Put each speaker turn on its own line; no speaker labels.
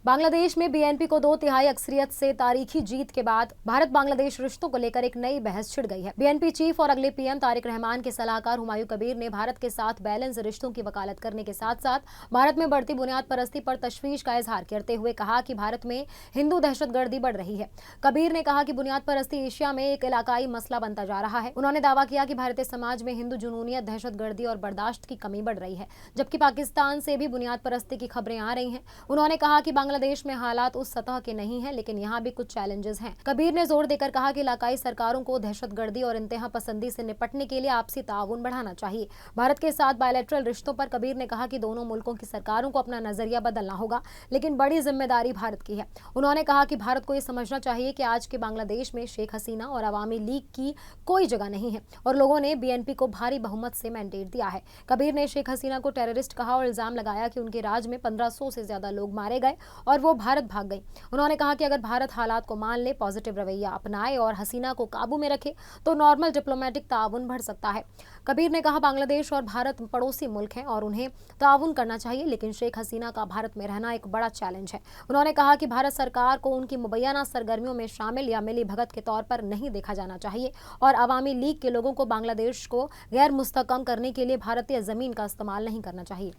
बांग्लादेश में बीएनपी को 2/3 अक्सरियत से तारीखी जीत के बाद भारत बांग्लादेश रिश्तों को लेकर एक नई बहस छिड़ गई है। बीएनपी चीफ और अगले पीएम तारिक रहमान के सलाहकार हुमायूं कबीर ने भारत के साथ बैलेंस रिश्तों की वकालत करने के साथ साथ भारत में बढ़ती बुनियाद परस्ती पर तशवीश का इजहार करते हुए कहा कि भारत में हिंदू दहशतगर्दी बढ़ रही है। कबीर ने कहा कि बुनियाद परस्ती एशिया में एक इलाकाई मसला बनता जा रहा है। उन्होंने दावा किया कि भारतीय समाज में हिंदू जुनूनियत, दहशतगर्दी और बर्दाश्त की कमी बढ़ रही है, जबकि पाकिस्तान से भी बुनियाद परस्ती की खबरें आ रही हैं। उन्होंने कहा कि बांग्लादेश में हालात उस सतह के नहीं है, लेकिन यहाँ भी कुछ चैलेंजेस हैं। कबीर ने जोर देकर कहा कि इलाकाई सरकारों को दहशतगर्दी और इंतहा पसंदी से निपटने के लिए आपसी ताउन बढ़ाना चाहिए। भारत के साथ बायलैटरल रिश्तों पर कबीर ने कहा कि दोनों मुल्कों की सरकारों को अपना नजरिया बदलना होगा, लेकिन बड़ी जिम्मेदारी भारत की है। उन्होंने कहा कि भारत को यह समझना चाहिए कि आज के बांग्लादेश में शेख हसीना और अवामी लीग की कोई जगह नहीं है और लोगों ने बीएनपी को भारी बहुमत से मैंडेट दिया है। कबीर ने शेख हसीना को टेररिस्ट कहा और इल्जाम लगाया कि उनके राज में 1500 से ज्यादा लोग मारे गए और वो भारत भाग गई। उन्होंने कहा कि अगर भारत हालात को मान ले, पॉजिटिव रवैया अपनाए और हसीना को काबू में रखे तो नॉर्मल डिप्लोमेटिक ताउन बढ़ सकता है। कबीर ने कहा बांग्लादेश और भारत पड़ोसी मुल्क हैं और उन्हें ताउन करना चाहिए, लेकिन शेख हसीना का भारत में रहना एक बड़ा चैलेंज है। उन्होंने कहा कि भारत सरकार को उनकी मुबैना सरगर्मियों में शामिल या मिली भगत के तौर पर नहीं देखा जाना चाहिए और अवामी लीग के लोगों को बांग्लादेश को गैर मुस्तकम करने के लिए भारतीय जमीन का इस्तेमाल नहीं करना चाहिए।